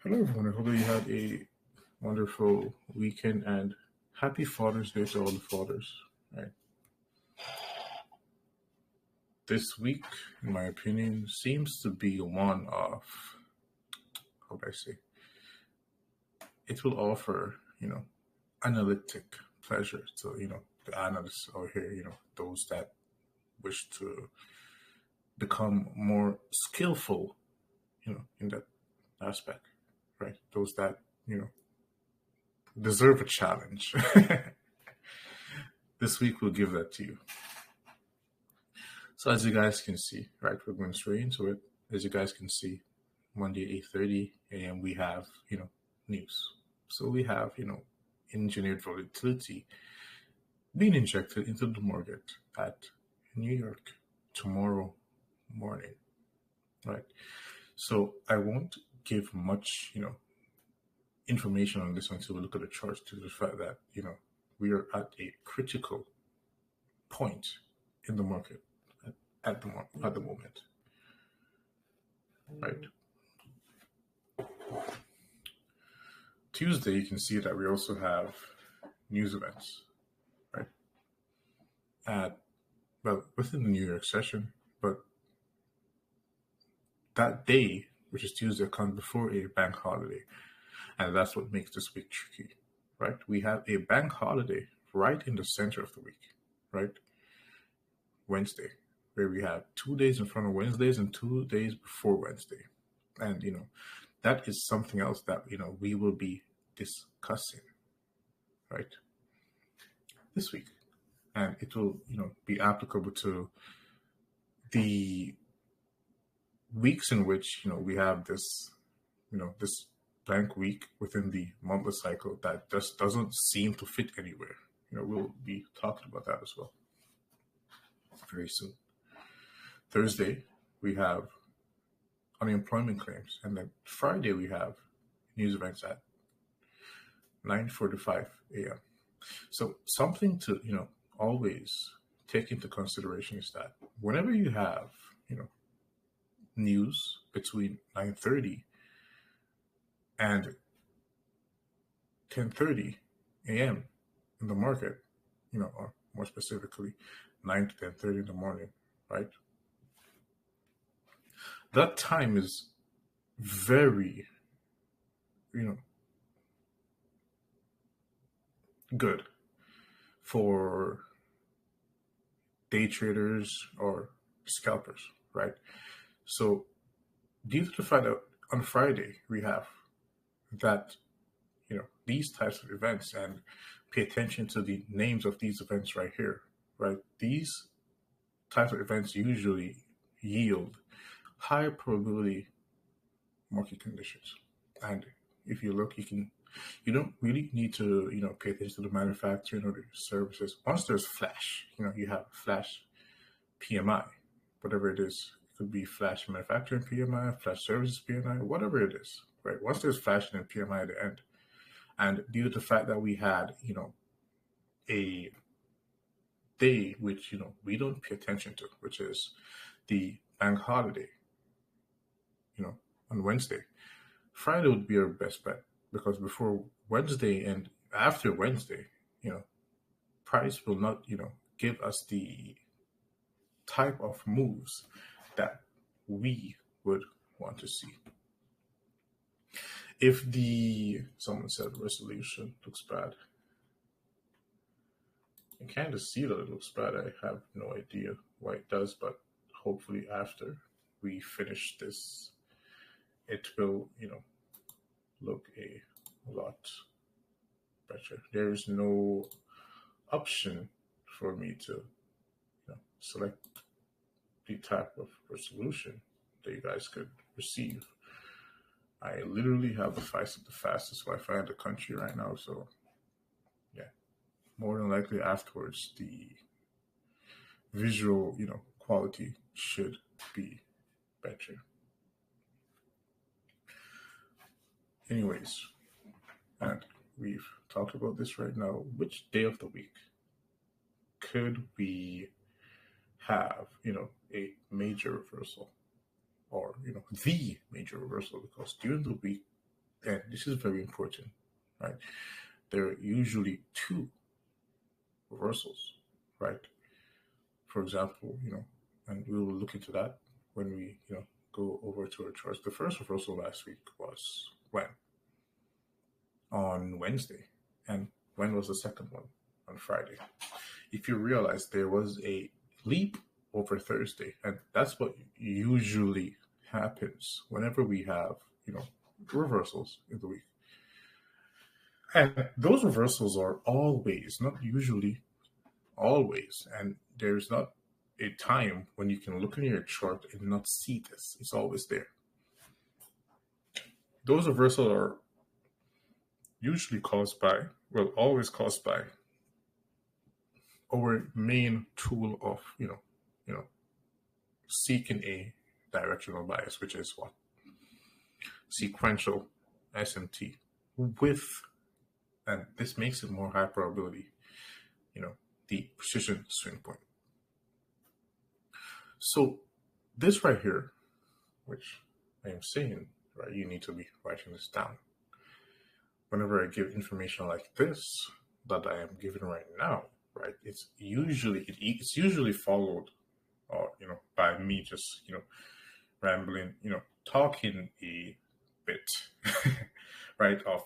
Hello, everyone. I hope that you had a wonderful weekend and happy Father's Day to all the fathers. Right. This week, in my opinion, seems to be one of, how do I say, it will offer, analytic pleasure to, the analysts out here, those that wish to become more skillful, in that aspect, right? Those that, deserve a challenge. This week, we'll give that to you. So as you guys can see, right, we're going straight into it. As you guys can see, Monday 8:30 a.m. we have news. So we have engineered volatility being injected into the market at New York tomorrow morning, right? So I won't give much information on this until we look at the charts to the fact that we are at a critical point in the market at the moment, right? Tuesday, you can see that we also have news events, right? Within the New York session, but that day, which is Tuesday, comes before a bank holiday, and that's what makes this week tricky, right? We have a bank holiday right in the center of the week, right? Wednesday, where we have 2 days in front of Wednesdays and 2 days before Wednesday. And, that is something else that, we will be discussing, right, this week. And it will, be applicable to the weeks in which, we have this, this blank week within the monthly cycle that just doesn't seem to fit anywhere. We'll be talking about that as well very soon. Thursday, we have unemployment claims, and then Friday we have news events at 9:45 a.m. So something to always take into consideration is that whenever you have news between 9:30 and 10:30 a.m. in the market, or more specifically 9 to 10:30 in the morning, right? That time is very, good for day traders or scalpers, right? So due to the fact that on Friday we have that, these types of events, and pay attention to the names of these events right here, right? These types of events usually yield high probability market conditions. And if you look, you don't really need to, pay attention to the manufacturing or the services. Once there's flash, you have flash PMI, whatever it is. It could be flash manufacturing PMI, flash services PMI, whatever it is, right? Once there's flash and PMI at the end, and due to the fact that we had, a day which, we don't pay attention to, which is the bank holiday, on Wednesday, Friday would be our best bet, because before Wednesday and after Wednesday, price will not, give us the type of moves that we would want to see. If someone said resolution looks bad, I kind of see that it looks bad. I have no idea why it does, but hopefully after we finish this, it will, look a lot better. There is no option for me to, select the type of resolution that you guys could receive. I literally have the fastest Wi-Fi in the country right now, so yeah, more than likely afterwards the visual, quality should be better. Anyways, and we've talked about this right now. Which day of the week could we have, a major reversal, or, the major reversal? Because during the week, And this is very important, right? There are usually two reversals, right? For example, and we will look into that when we, go over to our charts. The first reversal last week was when? On Wednesday. And when was the second one? On Friday. If you realize there was a leap over Thursday, and that's what usually happens whenever we have, reversals in the week. And those reversals are always, not usually, always. And there's not a time when you can look in your chart and not see this. It's always there. Those reversals are usually caused by, well, always caused by our main tool of, seeking a directional bias, which is what? Sequential SMT with, and this makes it more high probability, the precision swing point. So this right here, which I am saying, right, you need to be writing this down. Whenever I give information like this that I am giving right now, right, it's usually followed, by me just, rambling, talking a bit, right, of,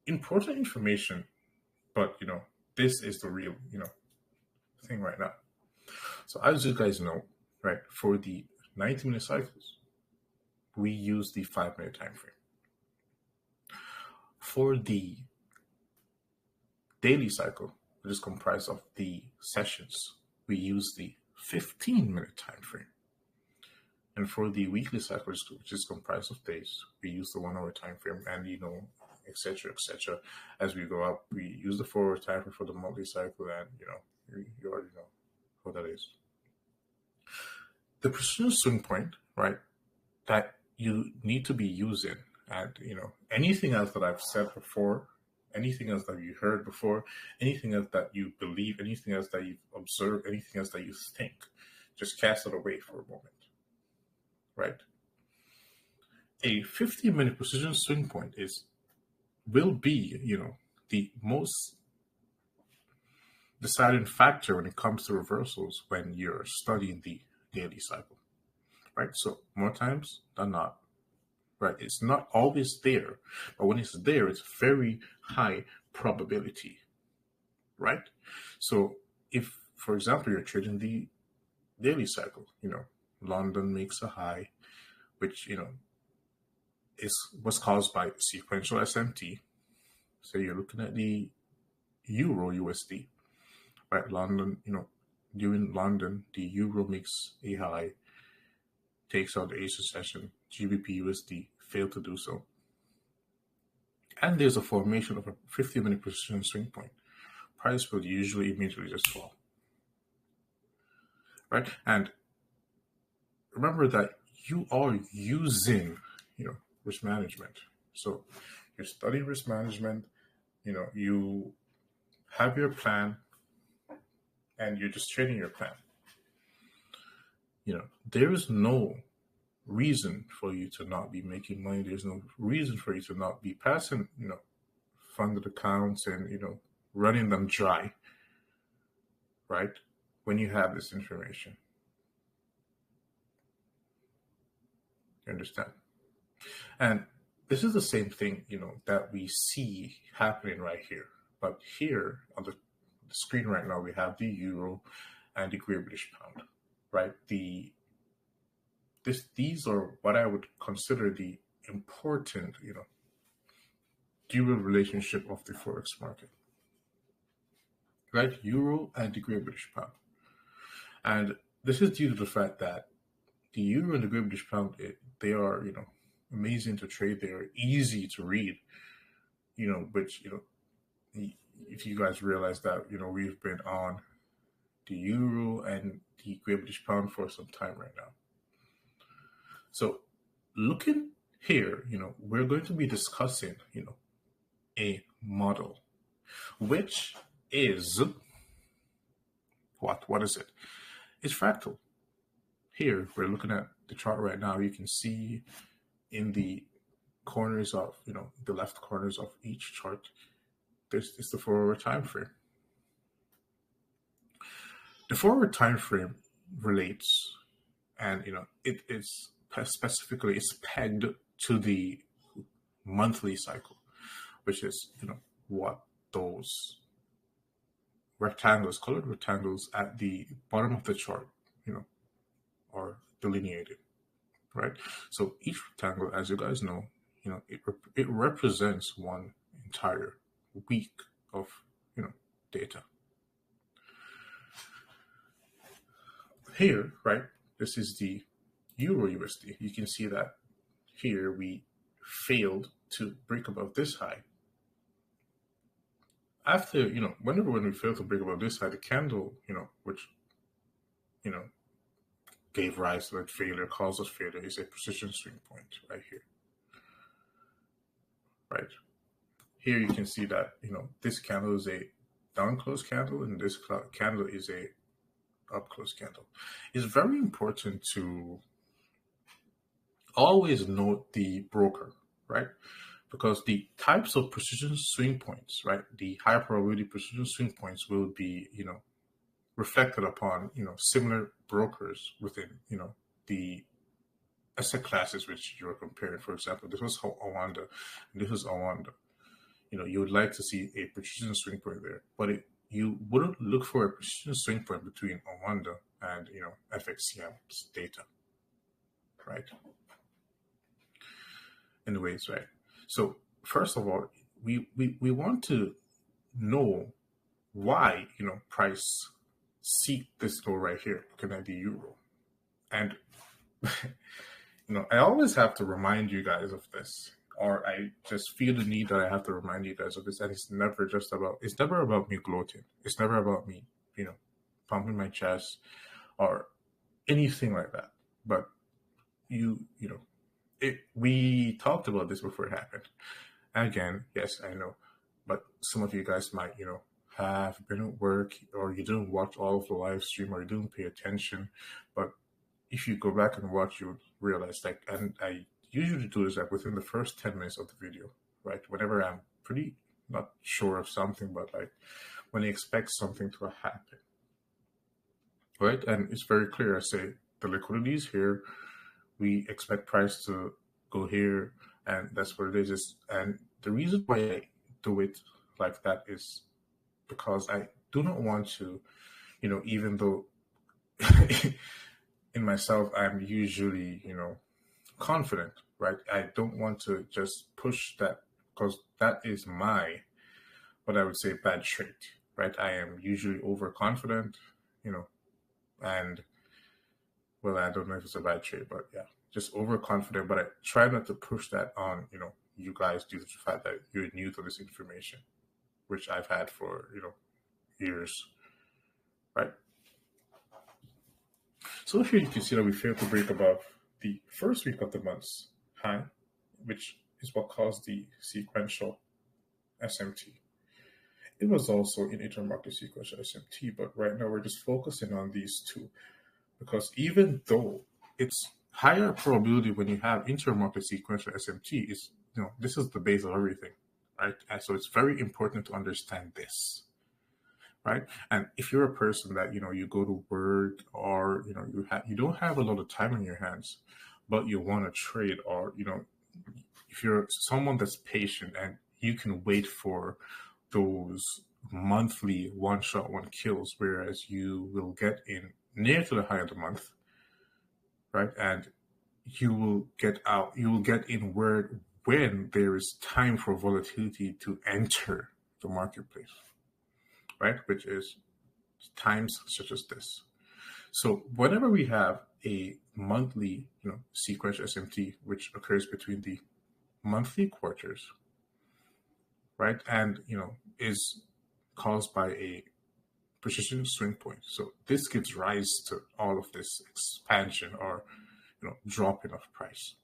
important information, but, this is the real, thing right now. So as you guys know, right, for the 90-minute cycles, we use the 5-minute time frame. For the daily cycle, which is comprised of the sessions, we use the 15-minute time frame. And for the weekly cycle, which is comprised of days, we use the 1-hour time frame, and etc., etc. As we go up, we use the 4-hour time frame for the monthly cycle, and you already know what that is. The precision swing point, right, that you need to be using, and anything else that I've said before, anything else that you heard before, anything else that you believe, anything else that you've observed, anything else that you think, just cast it away for a moment, right? A 15-minute precision swing point will be, the most deciding factor when it comes to reversals when you're studying the daily cycle, right? So more times than not, right, it's not always there, but when it's there, it's very high probability, right? So if, for example, you're trading the daily cycle, London makes a high, which, was caused by sequential SMT. So you're looking at the Euro USD, right? London, during London, the Euro makes a high, takes out the Asia session, GBP USD failed to do so. And there's a formation of a 15-minute precision swing point. Price will usually immediately just fall, right? And remember that you are using, risk management. So you're studying risk management, you have your plan, and you're just trading your plan. There is no reason for you to not be making money. There's no reason for you to not be passing, funded accounts and, running them dry, right? When you have this information. You understand? And this is the same thing, that we see happening right here. But here on the screen right now, we have the Euro and the Great British Pound, right? These are what I would consider the important, dual relationship of the Forex market, right? Euro and the Great British Pound. And this is due to the fact that the Euro and the Great British Pound, they are, amazing to trade. They're easy to read, which, if you guys realize that, we've been on the Euro and the Great British Pound for some time right now. So looking here, we're going to be discussing, a model, which is what is it? It's fractal. Here, we're looking at the chart right now. You can see in the corners of, the left corners of each chart, this is the 4-hour time frame. The 4-hour time frame relates, and it is specifically it's pegged to the monthly cycle, which is what those rectangles, colored rectangles at the bottom of the chart, are delineated, right? So each rectangle, as you guys know, it represents one entire week of data. Here, right, this is the Euro USD. You can see that here we failed to break above this high. After, whenever when we fail to break above this high, the candle, which, gave rise to that failure, caused us failure, is a precision swing point right here. Right. Here you can see that, this candle is a down close candle and this candle is a up close candle. It's very important to always note the broker, right? Because the types of precision swing points, right, the high probability precision swing points will be, reflected upon, similar brokers within, the asset classes which you're comparing. For example, this was Oanda, and this is Oanda. You would like to see a precision swing point there, but you wouldn't look for a precision swing point between Oanda and, FXCM's data, right? Anyways, right. So first of all, we want to know why, price seek this low right here, looking at the euro. And, I always have to remind you guys of this, or I just feel the need that I have to remind you guys of this. And it's never about me gloating. It's never about me, pumping my chest or anything like that. But we talked about this before it happened. Again, yes, I know, but some of you guys might, have been at work, or you didn't watch all of the live stream, or you didn't pay attention. But if you go back and watch, you would realize, and I usually do this within the first 10 minutes of the video, right? Whenever I'm pretty not sure of something, but when I expect something to happen, right? And it's very clear. I say the liquidity is here. We expect price to go here, and that's what it is. And the reason why I do it like that is because I do not want to, even though in myself I'm usually, confident, right? I don't want to just push that, because that is what I would say, bad trait, right? I am usually overconfident, and well, I don't know if it's a bad trait, but yeah, just overconfident. But I try not to push that on, you guys, due to the fact that you're new to this information, which I've had for, years, right? So here you can see that we failed to break above the first week of the month's high, which is what caused the sequential SMT. It was also in intermarket sequential SMT, but right now we're just focusing on these two, because even though it's higher probability when you have intermarket sequential SMT, is this is the base of everything, right? And so it's very important to understand this, right? And if you're a person that you go to work, or you don't have a lot of time on your hands, but you want to trade, or if you're someone that's patient and you can wait for those monthly one shot one kills, whereas you will get in near to the high of the month, right? And you will get in when there is time for volatility to enter the marketplace, right? Which is times such as this. So whenever we have a monthly, sequential SMT, which occurs between the monthly quarters, right, and is caused by a precision swing point. So this gives rise to all of this expansion, or dropping of price.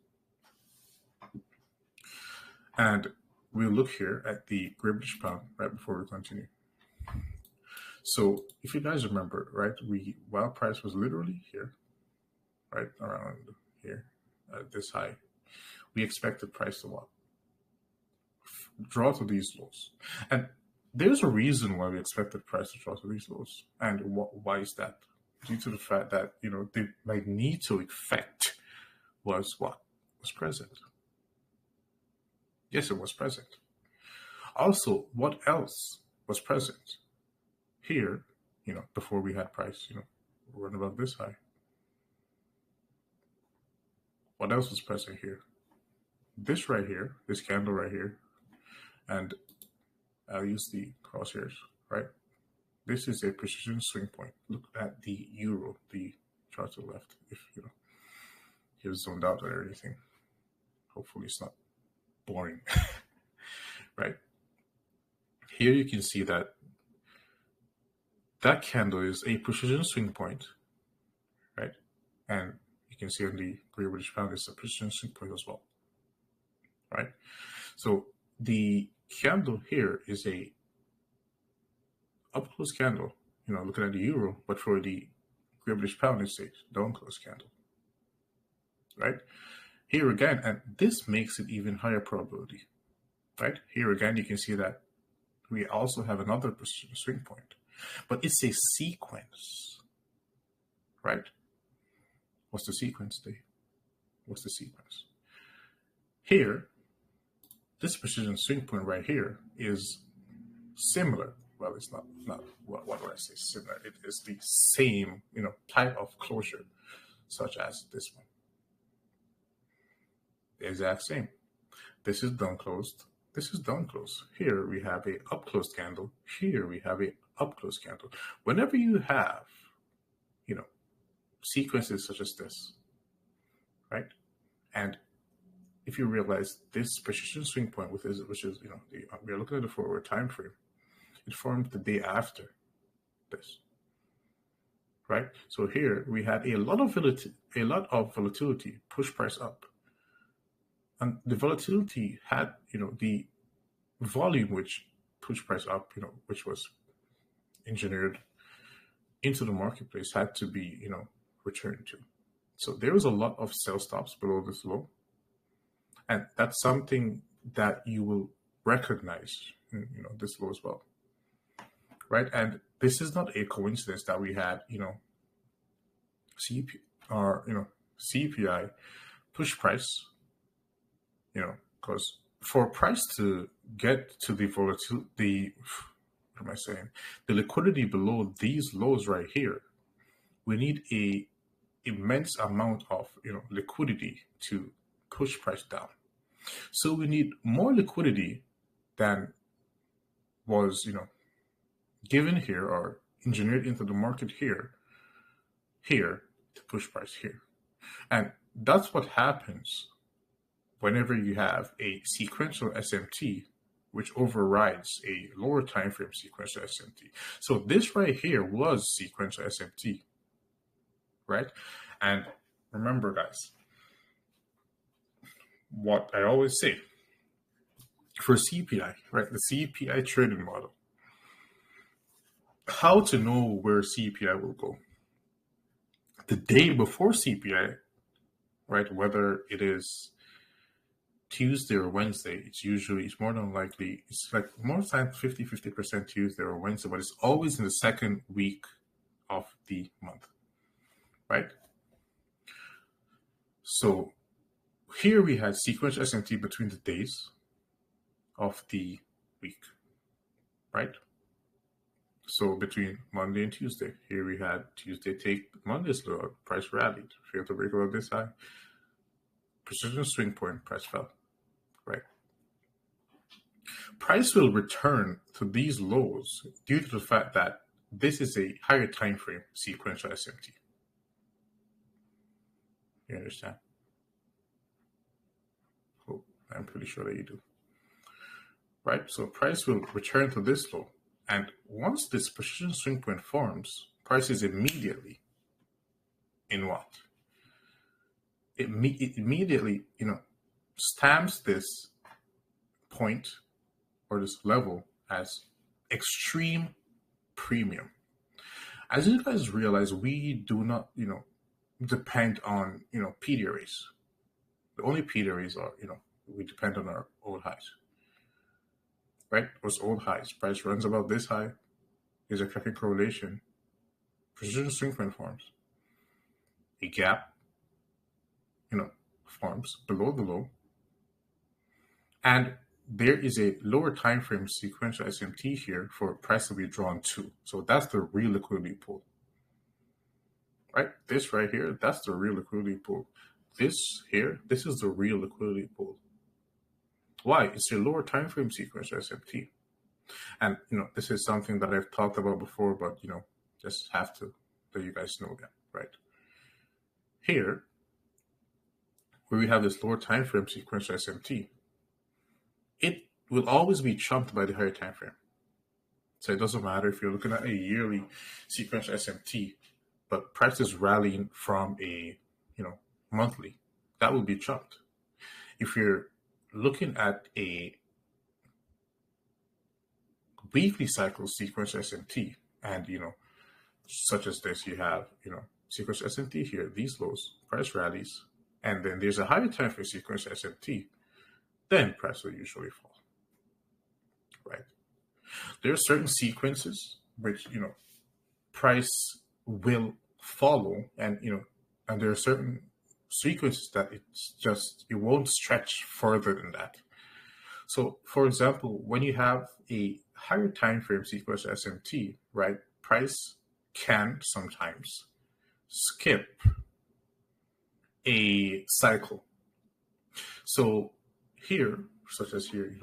And we'll look here at the British pound right before we continue. So if you guys remember, right, while price was literally here, right around here at this high, we expected price to what? Draw to these lows. And there's a reason why we expected price to draw to these lows. And why is that? Due to the fact that, the magneto effect was what? Was present. Yes, it was present. Also, what else was present? Here, before we had price, run above this high. What else was present here? This right here, this candle right here, and I'll use the crosshairs, right? This is a precision swing point. Look at the euro, the chart to the left, if you've zoned out or anything. Hopefully it's not boring, right? Here you can see that candle is a precision swing point, right? And you can see on the Great British Pound it's a precision swing point as well, right? So the candle here is a up close candle, looking at the euro, but for the Great British Pound it's a down close candle, right? Here again, and this makes it even higher probability, right? Here again, you can see that we also have another precision swing point, but it's a sequence, right? What's the sequence, Dave? What's the sequence? Here, this precision swing point right here is similar. Well, it's not what do I say similar? It is the same, type of closure, such as this one. The exact same. This is down closed. This is down closed. Here we have a up closed candle. Here we have a up closed candle. Whenever you have, sequences such as this, right? And if you realize this precision swing point with this, which is, we're looking at the forward time frame, it formed the day after this, right? So here we had a lot of volatility push price up. And the volatility had, the volume which pushed price up, which was engineered into the marketplace had to be, returned to. So there was a lot of sell stops below this low. And that's something that you will recognize, this low as well, right? And this is not a coincidence that we had, CPI push price, because for price to get to the volatility, what am I saying? The liquidity below these lows right here, we need a immense amount of liquidity to push price down. So we need more liquidity than was given here or engineered into the market here to push price here. And that's what happens whenever you have a sequential SMT which overrides a lower time frame sequential SMT. So this right here was sequential SMT, right? And remember, guys, what I always say for CPI, right? The CPI trading model. How to know where CPI will go? The day before CPI, right? Whether it is Tuesday or Wednesday, it's more than likely, it's like more times 50% Tuesday or Wednesday, but it's always in the second week of the month, right? So here we had sequential SMT between the days of the week, right? So between Monday and Tuesday, here we had Tuesday take Monday's low, price rallied, failed to break above this high, precision swing point, price fell, right? Price will return to these lows due to the fact that this is a higher time frame sequential SMT. You understand? Well, I'm pretty sure that you do. Right? So price will return to this low. And once this precision swing point forms, price is immediately in what? It immediately, stamps this point or this level as extreme premium. As you guys realize, we do not, depend on, PDRAs. The only P areas are, we depend on our old highs, right? What's old highs? Price runs above this high. There's a cracking correlation. Precision swing trend forms. A gap, forms below the low. And there is a lower time frame sequential SMT here for price to be drawn to. So that's the real liquidity pool. Right? This right here, that's the real liquidity pool. This here, this is the real liquidity pool. Why? It's a lower time frame sequential SMT. And this is something that I've talked about before, but just have to let you guys know that, right? Here, where we have this lower time frame sequential SMT, it will always be trumped by the higher time frame. So it doesn't matter if you're looking at a yearly sequential SMT, but price is rallying from a monthly, that will be trumped. If you're looking at a weekly cycle sequential SMT, and such as this, you have sequential SMT here, these lows, price rallies, and then there's a higher time frame sequential SMT, then price will usually fall. Right? There are certain sequences which price will follow, and and there are certain sequences that it won't stretch further than that. So, for example, when you have a higher time frame sequence SMT, right, price can sometimes skip a cycle. So here, such as here,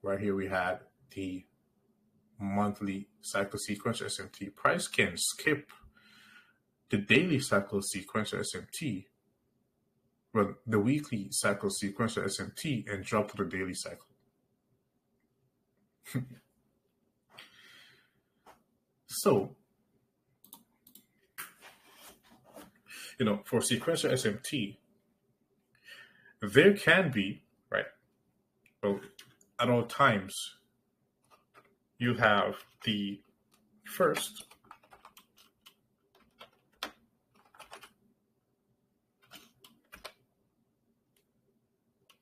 right here we had the monthly cycle sequence SMT. Price can skip the daily cycle sequential SMT, well, the weekly cycle sequential SMT, and drop to the daily cycle. So, for sequential SMT, there can be, right, well, at all times, you have the first,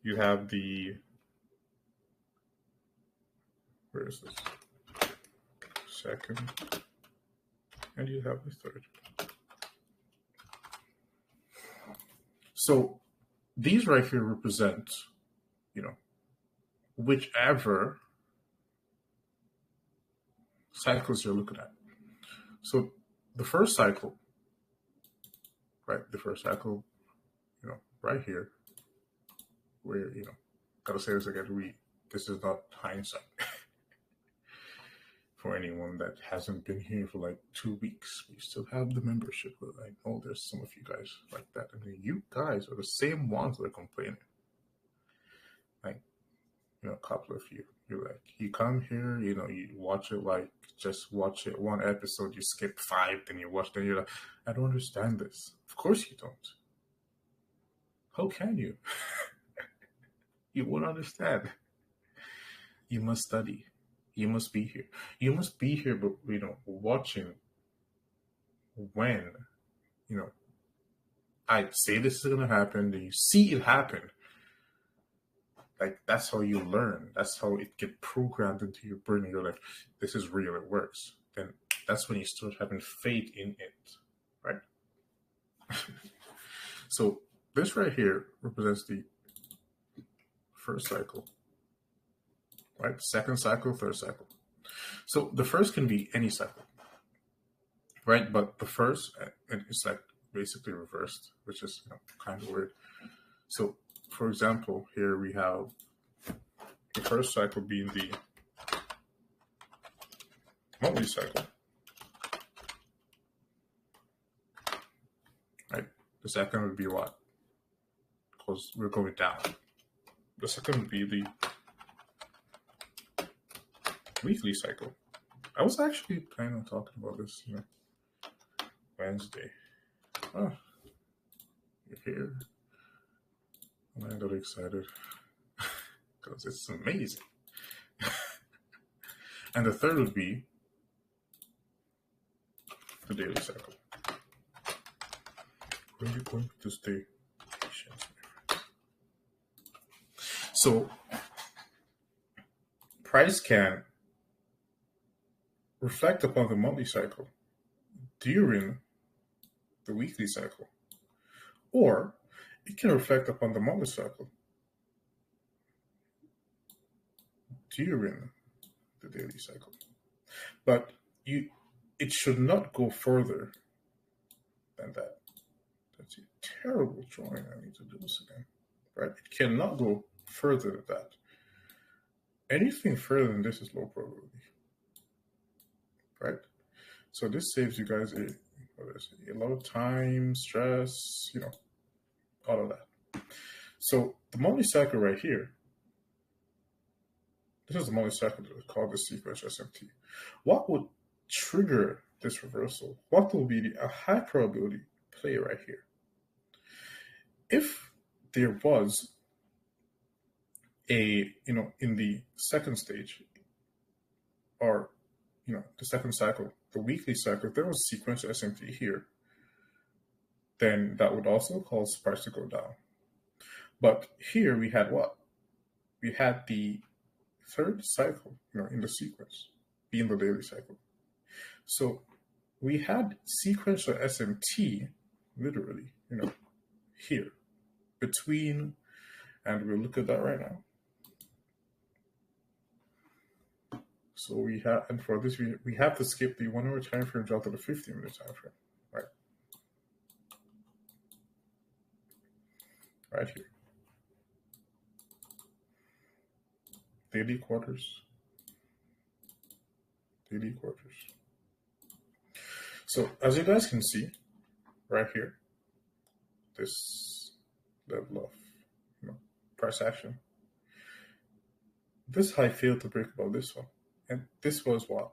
you have the, where is this? Second, and you have the third. So these right here represent, whichever cycles you're looking at. So the first cycle, right, right here, where, gotta say this again, this is not hindsight. For anyone that hasn't been here for like 2 weeks, we still have the membership. But I know there's some of you guys like that. I mean, you guys are the same ones that are complaining. Like, a couple of you. You're like, you come here, you watch it, like, just watch it one episode, you skip 5, then you watch, then you're like, I don't understand this. Of course you don't. How can you? You won't understand. You must study. You must be here. You must be here, but, watching when, I say this is going to happen, then you see it happen. Like, that's how you learn. That's how it gets programmed into your brain. And you're like, this is real, it works. Then that's when you start having faith in it, right? So this right here represents the first cycle, right? Second cycle, third cycle. So the first can be any cycle, right? But the first, it's like basically reversed, which is kind of weird. So, for example, here we have the first cycle being the monthly cycle, right? The second would be what? Because we're going down. The second would be the weekly cycle. I was actually planning on talking about this, Wednesday. Oh, you're here. I got excited because it's amazing. And the third would be the daily cycle. Where are you going to stay? Patience, my friend. So price can reflect upon the monthly cycle during the weekly cycle, or it can reflect upon the monthly cycle during the daily cycle. But it should not go further than that. That's a terrible drawing. I need to do this again. Right? It cannot go further than that. Anything further than this is low probability. Right? So this saves you guys a lot of time, stress, all of that. So the monthly cycle right here, this is the monthly cycle that is called the sequence SMT. What would trigger this reversal? What will be a high probability play right here? If there was in the second stage, or the second cycle, the weekly cycle, if there was sequential SMT here, then that would also cause price to go down. But here we had what? We had the third cycle, in the sequence, being the daily cycle. So we had sequential SMT literally, here between, and we'll look at that right now. So we have, and for this, we have to skip the 1 hour time frame, jump to the 15-minute time frame, right? Right here. Daily quarters. Daily quarters. So as you guys can see, right here, this level of price action, this high failed to break above this one. And this was what?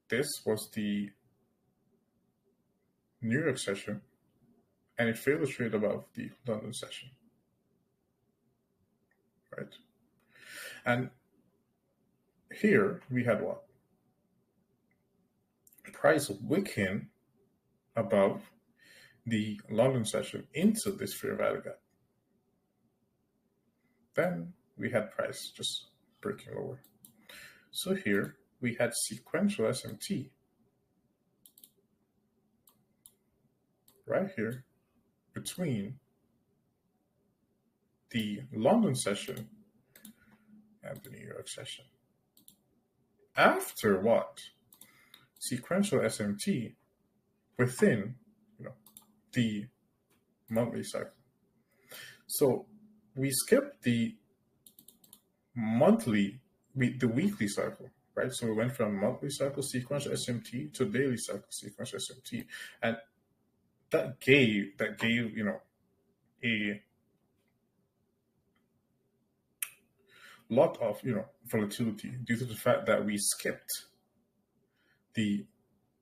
This was the New York session, and it failed to trade above the London session, right? And here we had what? Price wicking above the London session into this fair value gap. Then we had price just breaking lower. So here we had sequential SMT right here between the London session and the New York session. After what? Sequential SMT within the monthly cycle. So we skipped the weekly cycle, right? So we went from monthly cycle sequential SMT to daily cycle sequential SMT, and that gave a lot of volatility due to the fact that we skipped the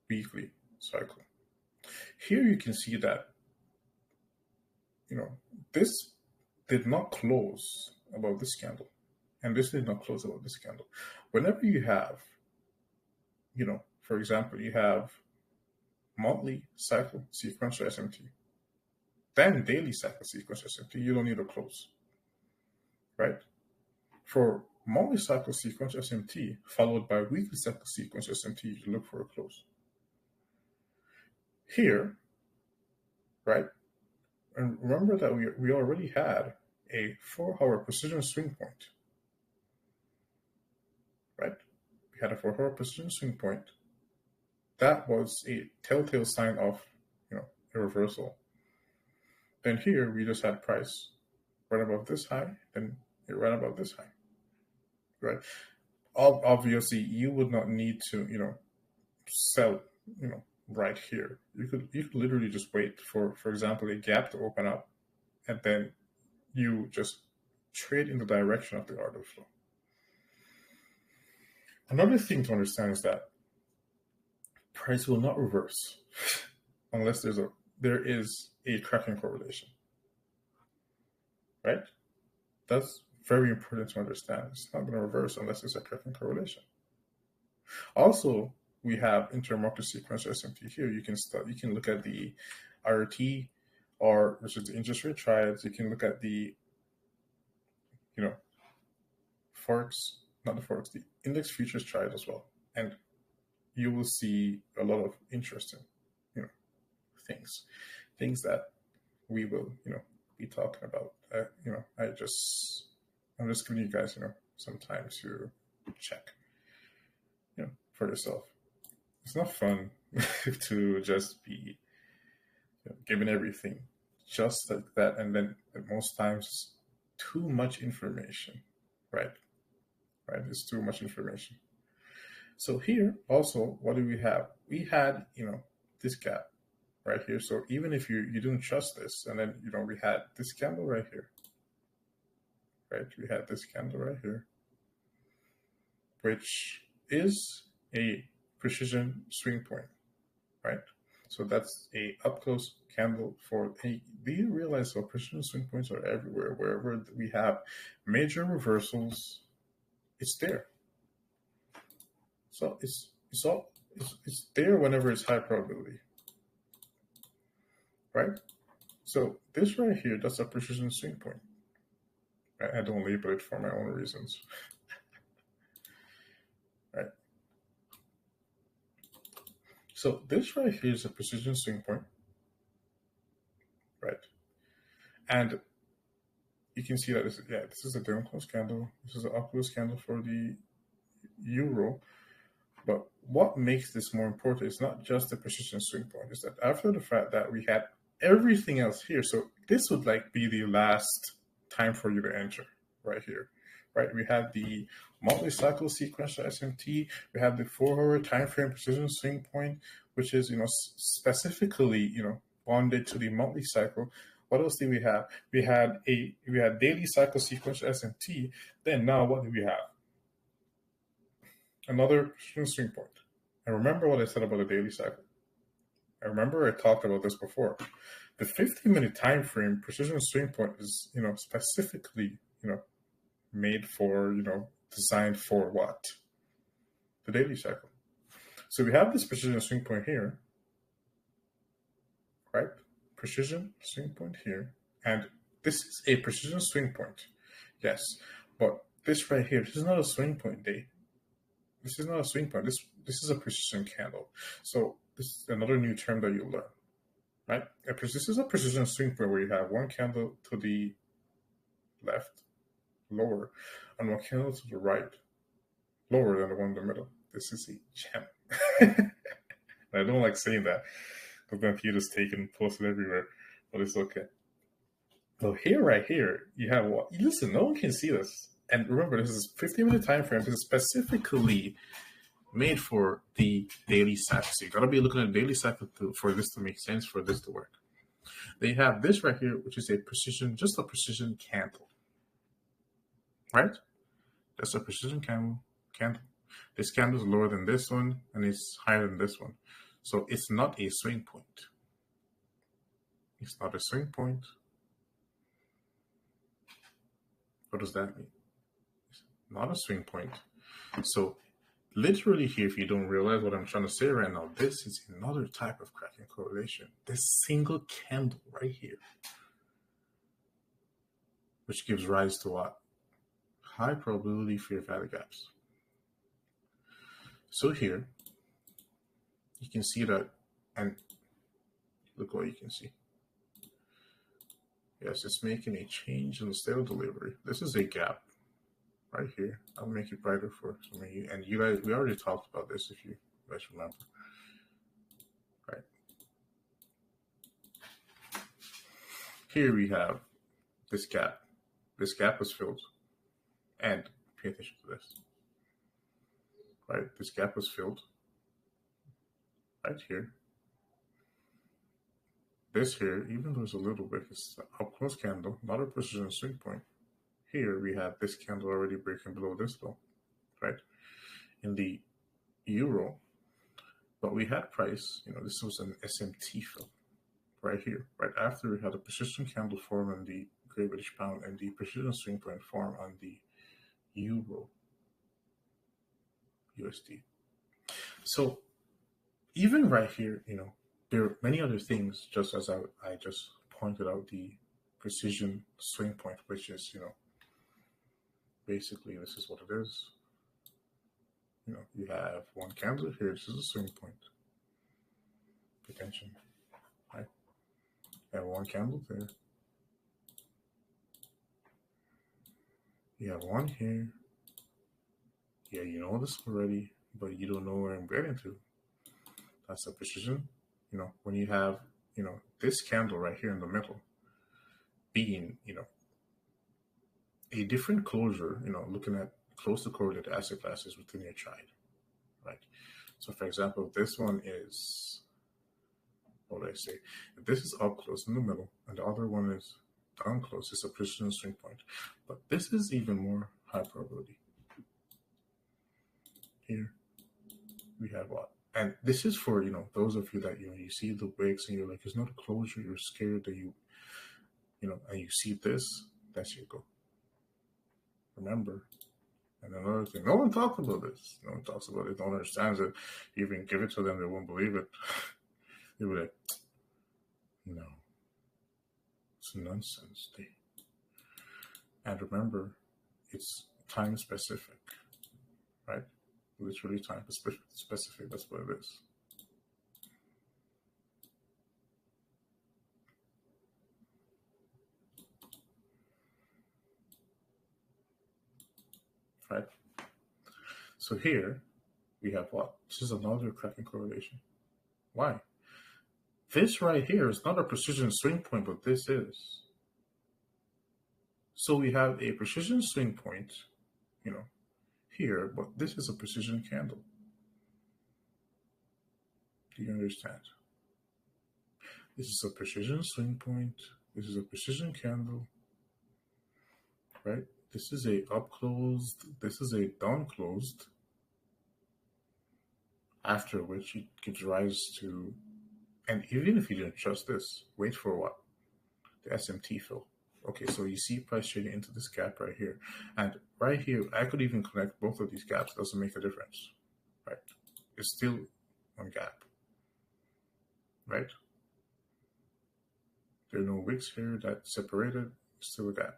weekly cycle. Here you can see that this did not close above this candle, and this did not close above this candle. Whenever you have, for example, you have monthly cycle sequential SMT, then daily cycle sequential SMT, you don't need a close, right? For monthly cycle sequential SMT followed by weekly cycle sequential SMT, you look for a close. Here, right? And remember that we already had a 4-hour precision swing point, right? We had a 4-hour precision swing point. That was a telltale sign of, a reversal. Then here we just had price right above this high, then it ran above this high, right? Obviously, you would not need to, sell, right here. You could literally just wait for example, a gap to open up, and then you just trade in the direction of the order flow. Another thing to understand is that price will not reverse unless there is a cracking correlation, right? That's very important to understand. It's not going to reverse unless there's a cracking correlation. Also, we have intermarket sequential SMT here. You can look at the IRT, which is the interest rate triads. You can look at the Forex, not the Forex, the index futures chart as well. And you will see a lot of interesting, you know, things that we will, be talking about. I'm just giving you guys, some time to check, for yourself. It's not fun to just be given everything just like that, and then most times too much information, right? Right, it's too much information. So here also, what do we have? We had, this gap right here. So even if you didn't trust this, and then we had this candle right here, right? We had this candle right here, which is a precision swing point, right? So that's a up close candle for a. Do you realize how precision swing points are everywhere? Wherever we have major reversals, it's there. So it's there whenever it's high probability, right? So this right here, that's a precision swing point. I don't label it for my own reasons, right? So this right here is a precision swing point, right? And you can see that this is a down close candle. This is an up close candle for the euro. But what makes this more important is not just the precision swing point, is that after the fact that we had everything else here, so this would like be the last time for you to enter right here, right? We had the multi-cycle sequential SMT, we have the 4-hour time frame precision swing point, which is specifically bonded to the multi-cycle. What else did we have? We had daily cycle sequential SMT. Then now what do we have? Another precision swing point. And remember what I said about the daily cycle. I remember I talked about this before. The 50-minute time frame precision swing point is, specifically, made for, designed for what? The daily cycle. So we have this precision swing point here, right? Precision swing point here. And this is a precision swing point. Yes. But this right here, this is not a swing point day. This is not a swing point. This is a precision candle. So this is another new term that you'll learn, right? This is a precision swing point where you have one candle to the left, lower, and one candle to the right, lower than the one in the middle. This is a gem. I don't like saying that because then Peter's taken, posted everywhere, but it's okay. So here, right here, you have what? Listen, no one can see this. And remember, this is 50-minute time frame. This is specifically made for the daily cycle. So you gotta be looking at the daily cycle for this to make sense, for this to work. They have this right here, which is just a precision candle, right? That's a precision candle. This candle is lower than this one, and it's higher than this one. So it's not a swing point. It's not a swing point. What does that mean? It's not a swing point. So literally here, if you don't realize what I'm trying to say right now, this is another type of cracking correlation. This single candle right here, which gives rise to what? High probability fair value gaps. So here, you can see that, and look what you can see. Yes, it's making a change in the state of delivery. This is a gap right here. I'll make it brighter for some of you. And you guys, we already talked about this, if you guys remember. Right. Here we have this gap. This gap was filled. And pay attention to this. Right, this gap was filled. Right here. This here, even though it's a little bit, it's an up close candle, not a precision swing point. Here we have this candle already breaking below this low, right? In the euro, but we had price, this was an SMT fill right here, right after we had a precision candle form on the Great British Pound and the precision swing point form on the euro USD. So even right here, there are many other things, just as I just pointed out, the precision swing point, which is, basically, this is what it is. You have one candle here. This is a swing point. Pay attention, right? You have one candle there. You have one here. Yeah, you know this already, but you don't know where I'm getting to. That's the precision. When you have, this candle right here in the middle being, a different closure, looking at closely correlated asset classes within your chart, right? So, for example, this one is, what do I say? If this is up close in the middle, and the other one is down close, it's a precision swing point. But this is even more high probability. Here, we have what? And this is for, those of you that, you see the wicks and you're like, it's not a closure, you're scared that and you see this, that's your goal. Remember. And another thing, no one talks about this. No one talks about it. No one understands it. You even give it to them, they won't believe it. They be like, no, it's nonsense. And remember, it's time specific, right? Literally time specific. That's what it is. Right? So here we have what? This is another cracking correlation. Why? This right here is not a precision swing point, but this is. So we have a precision swing point, here, but this is a precision candle. Do you understand? This is a precision swing point. This is a precision candle, right? This is a up closed. This is a down closed. After which it gives rise to, and even if you didn't trust this, wait for what? The SMT fill. Okay, so you see price trading into this gap right here. And right here, I could even connect both of these gaps. Doesn't make a difference, right? It's still one gap, right? There are no wicks here that separated, still a gap.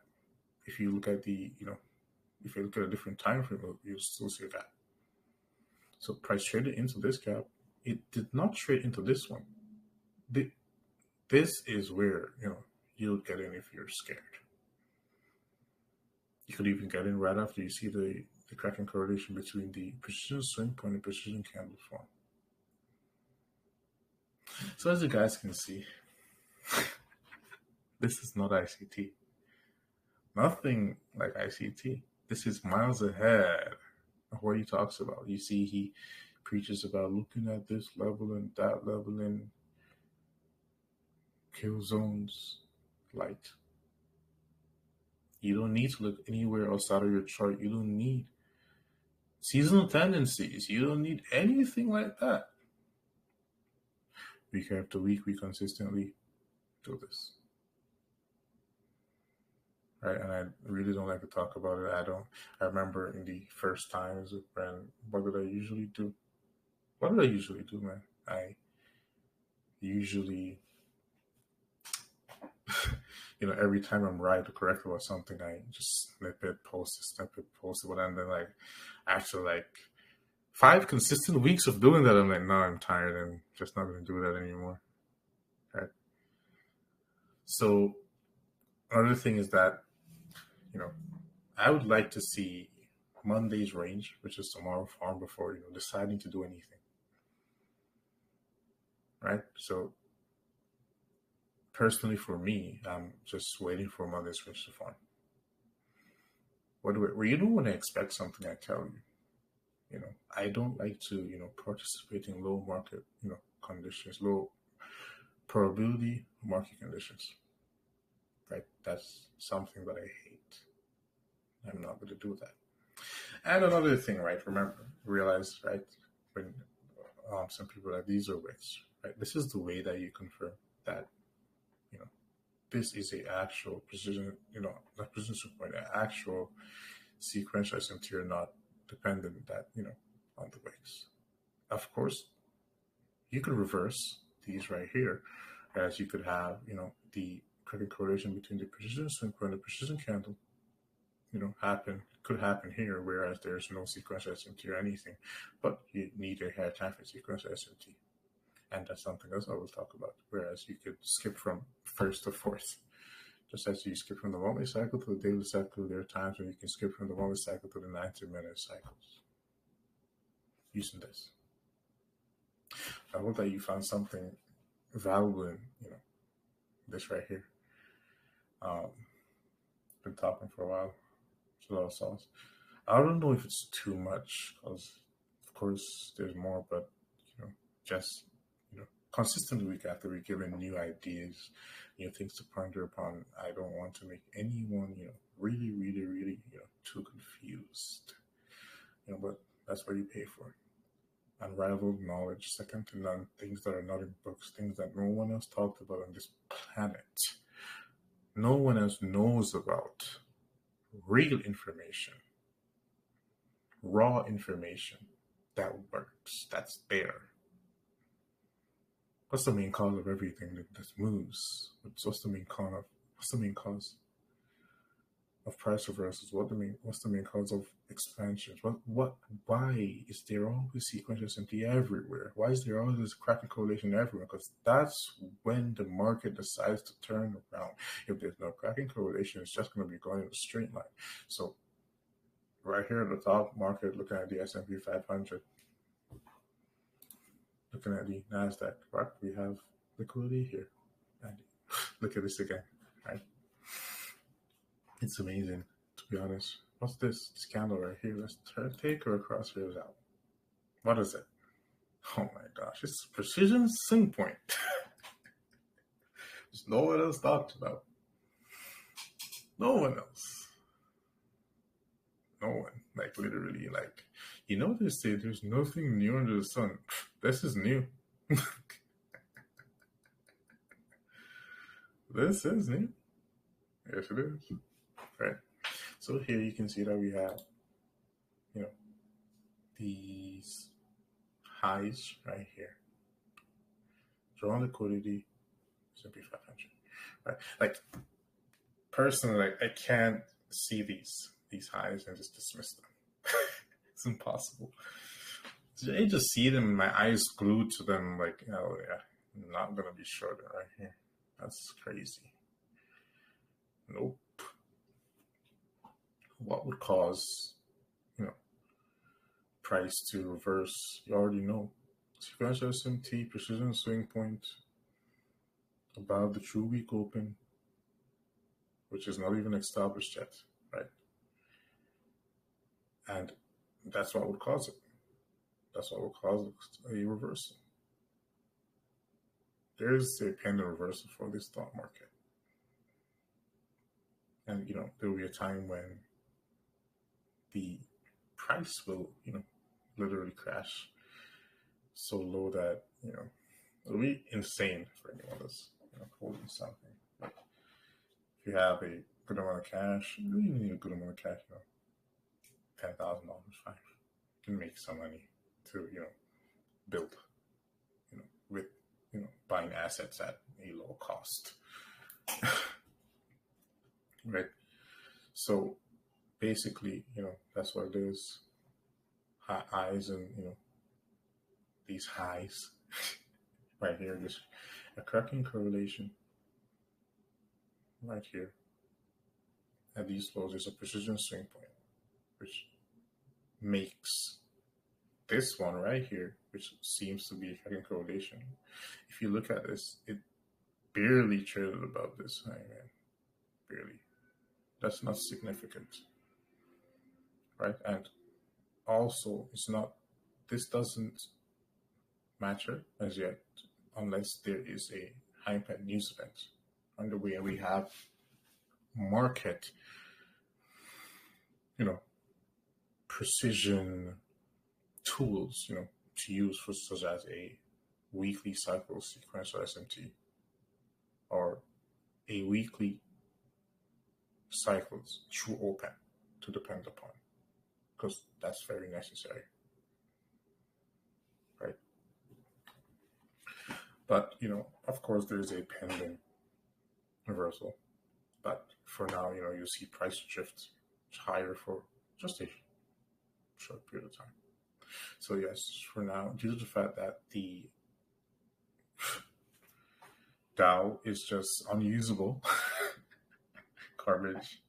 If you look at if you look at a different time frame, you'll still see a gap. So price traded into this gap. It did not trade into this one. This is where, you'll get in if you're scared. You could even get in right after you see the cracking correlation between the precision swing point and precision candle form. So as you guys can see, this is not ICT. Nothing like ICT. This is miles ahead of what he talks about. You see, he preaches about looking at this level and that level and kill zones light. You don't need to look anywhere outside of your chart. You don't need seasonal tendencies. You don't need anything like that. Week after week, we consistently do this. Right, and I really don't like to talk about it. I remember in the first times when, what did I usually do? What did I usually do, man? I usually, every time I'm right or correct about something, I just snip it, post it, but and then after 5 consistent weeks of doing that, I'm like, no, I'm tired and just not going to do that anymore. Right? So another thing is that, I would like to see Monday's range, which is tomorrow, farm before, deciding to do anything. Right? So personally for me, I'm just waiting for Monday's range to form. Where you don't want to expect something, I tell you. I don't like to, participate in low market, conditions, low probability market conditions. Right? That's something that I hate. I'm not going to do that. And another thing, right? Realize, right? When some people are like, these are wicks, right? This is the way that you confirm that, this is a actual precision, not precision support, an actual sequential SMT are not dependent that, on the wicks. Of course, you could reverse these right here, as you could have, the cracking correlation between the precision swing point and the precision candle, could happen here, whereas there's no sequential SMT or anything, but you need a higher time for sequential SMT, and that's something else I will talk about. Whereas you could skip from first to fourth, just as you skip from the monthly cycle to the daily cycle. There are times when you can skip from the monthly cycle to the 90-minute cycles using this. I hope that you found something valuable in this right here. Been talking for a while. It's a lot of sauce. I don't know if it's too much, because of course there's more, but just consistently week after week, giving new ideas, new things to ponder upon. I don't want to make anyone really, really, really too confused. But that's what you pay for. Unrivaled knowledge, second to none, things that are not in books, things that no one else talked about on this planet. No one else knows about. Real information, raw information that works, that's there. What's the main cause of everything that moves? What's the main cause of price reversals? What's the main cause of expansions? Why is there always sequential SMT everywhere? Why is there always cracking correlation everywhere? Because that's when the market decides to turn around. If there's no cracking correlation, it's just going to be going in a straight line. So right here at the top market, looking at the S&P 500, looking at the NASDAQ, right? We have liquidity here. And look at this again, right? It's amazing, to be honest. What's this candle right here? Let's take her across here out. What is it? Oh my gosh, it's precision swing point. There's no one else talked about. No one else. No one. Like literally, like, they say there's nothing new under the sun. This is new. This is new. Yes, it is. Right. So here you can see that we have, these highs right here. Draw liquidity, S&P 500. Right. Like, personally, like, I can't see these highs and just dismiss them. It's impossible. I just see them, my eyes glued to them, like, oh yeah, I'm not gonna be shorted right here. That's crazy. Nope. What would cause, price to reverse? You already know. Sequential SMT, precision swing point, above the true week open, which is not even established yet, right? And that's what would cause it. That's what will cause a reversal. There's a pending reversal for this stock market. And, there will be a time when the price will, literally crash so low that, it'll be insane for anyone that's, holding something. Like, if you have a good amount of cash, you really need a good amount of cash, $10,000, fine. You can make some money to, build, with, buying assets at a low cost. Right. So basically, that's what it is. Highs and, these highs right here, just a cracking correlation right here. At these lows, there's a precision swing point, which makes this one right here, which seems to be a cracking correlation. If you look at this, it barely traded above this high, man. Barely. That's not significant, right? And also, this doesn't matter as yet unless there is a high impact news event underway and we have market, precision tools, to use for such as a weekly cycle sequential SMT or a weekly cycles true open to depend upon, because that's very necessary, right? But, of course, there's a pending reversal. But for now, you see price drift higher for just a short period of time. So yes, for now, due to the fact that the DAO is just unusable garbage,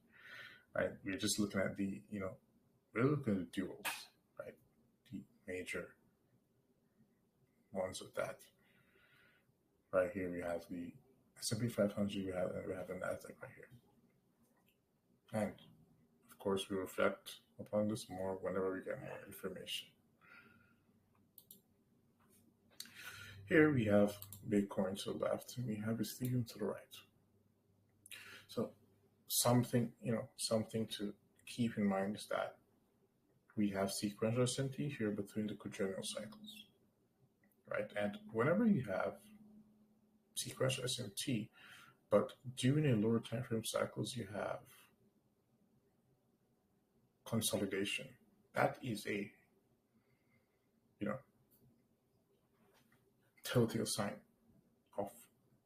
right? We're just looking at we're looking at the duals, right? The major ones of that. Right here we have the S&P 500. We have the Nasdaq right here, and of course we reflect upon this more whenever we get more information. Here we have Bitcoin to the left, and we have Ethereum to the right. So something to keep in mind is that we have sequential SMT here between the quadrennial cycles, right? And whenever you have sequential SMT, but during a lower time frame cycles, you have consolidation. That is a telltale sign of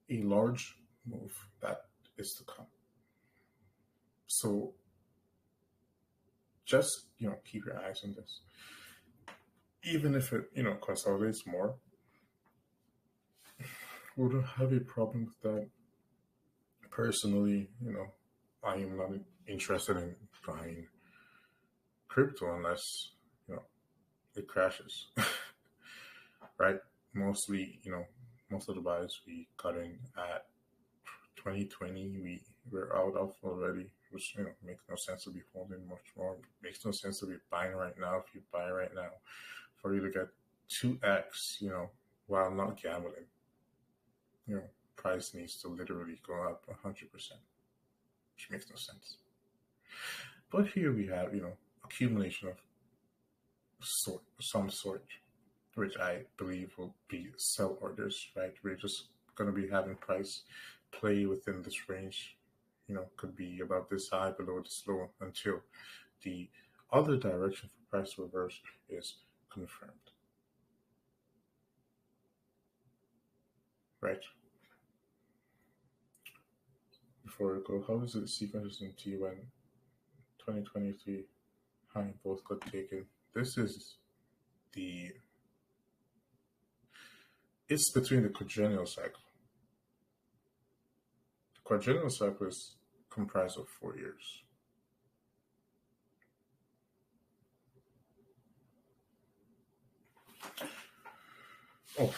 a large move that is to come. So just keep your eyes on this. Even if it consolidates more, we don't have a problem with that. Personally, I am not interested in buying crypto unless it crashes. Right? Mostly, most of the buys we got in at 2020, we're out of already, which makes no sense to be holding much more. Makes no sense to be buying right now. If you buy right now, for you to get 2x, while not gambling, price needs to literally go up 100%, which makes no sense. But here we have, accumulation of some sort, which I believe will be sell orders, right? We're just going to be having price play within this range, could be above this high, below this low, until the other direction for price reverse is confirmed, right? Before we go, how is the sequence in T when 2023 high both got taken? This is it's between the quadrennial cycle. The quadrennial cycle is comprised of 4 years. Oh,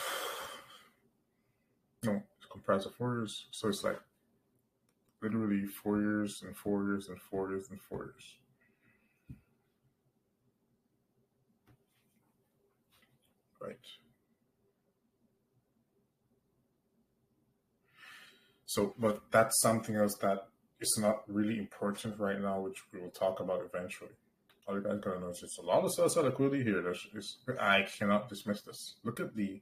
no, it's comprised of 4 years. So it's like literally 4 years and 4 years and 4 years and 4 years. Right. So, but that's something else that is not really important right now, which we will talk about eventually. All you guys gotta know is it's a lot of sell-side liquidity here. I cannot dismiss this. Look at the,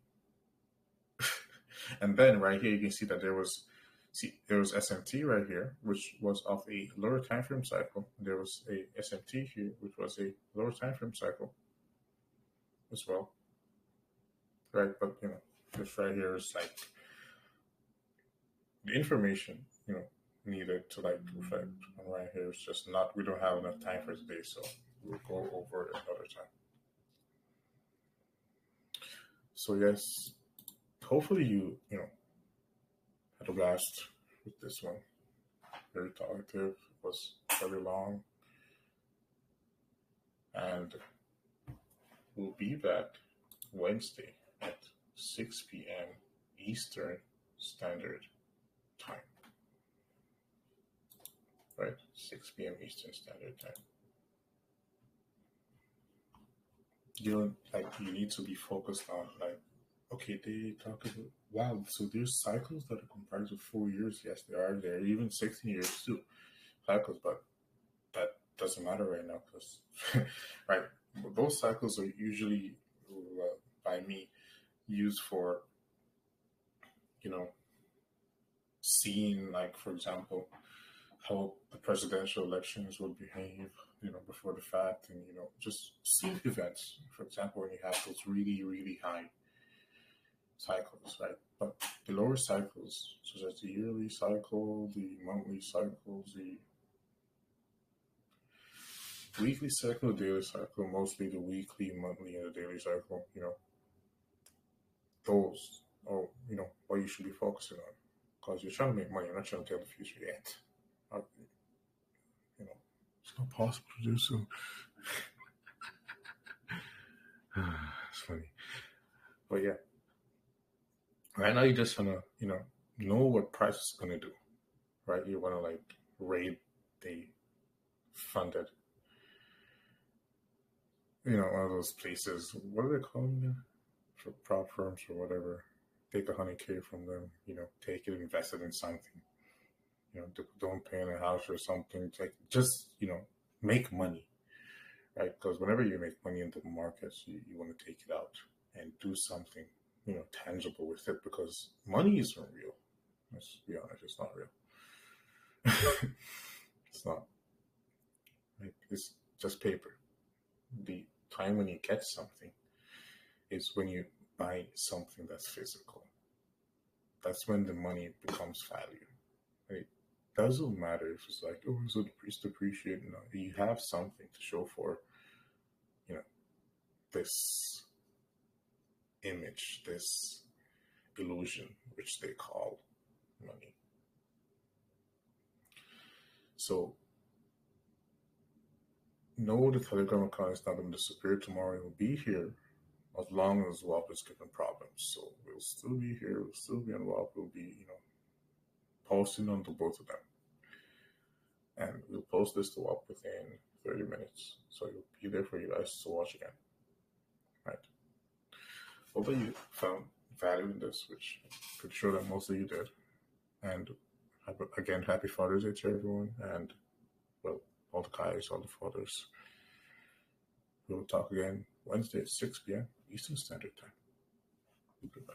and then right here you can see that there was SMT right here, which was of a lower time frame cycle. There was a SMT here, which was a lower time frame cycle as well. Right, but this right here is like the information needed to like reflect on right here is just not. We don't have enough time for today, so we'll go over it another time. So yes, hopefully you had a blast with this one. Very talkative. It was very long, and we'll be back Wednesday at 6 p.m. Eastern Standard Time. Right? 6 p.m. Eastern Standard Time. You need to be focused on okay, they talk about, wow, so there's cycles that are comprised of 4 years. Yes, there are. There are even 16 years too, cycles, but that doesn't matter right now because, right, those cycles are usually, by me, used for, seeing, like, for example, how the presidential elections will behave, before the fact, and, just seeing events. For example, when you have those really, really high cycles, right? But the lower cycles, such as the yearly cycle, the monthly cycles, weekly cycle, daily cycle, mostly the weekly, monthly, and the daily cycle. Those are what you should be focusing on because you're trying to make money. You're not trying to tell the future yet. Uh, you know, it's not possible to do so. It's funny, but yeah, right now you just wanna know what price is gonna do, right? You wanna like rate the funded, one of those places. What do they call them again? For prop firms or whatever. Take 100K from them, take it, invest it in something. Don't pay in a house or something. Just make money, right? Because whenever you make money in the markets, you want to take it out and do something, tangible with it. Because money isn't real. Let's be honest, it's not real. It's not. Like, it's just paper. The time when you get something is when you buy something that's physical. That's when the money becomes value. It doesn't matter if it's like, oh, it's depreciating. No, you have something to show for, you know, this image, this illusion, which they call money. So, no, the Telegram account is not going to disappear tomorrow. It will be here as long as WAP is given problems. So we'll still be here. We'll still be on WAP. We'll be, posting on the both of them. And we'll post this to WAP within 30 minutes. So it'll be there for you guys to watch again. Right. Hope that you found value in this, which I'm pretty sure that most of you did. And again, happy Father's Day to everyone. And, well, all the guys, all the fathers. We'll talk again Wednesday at 6 p.m. Eastern Standard Time. Goodbye.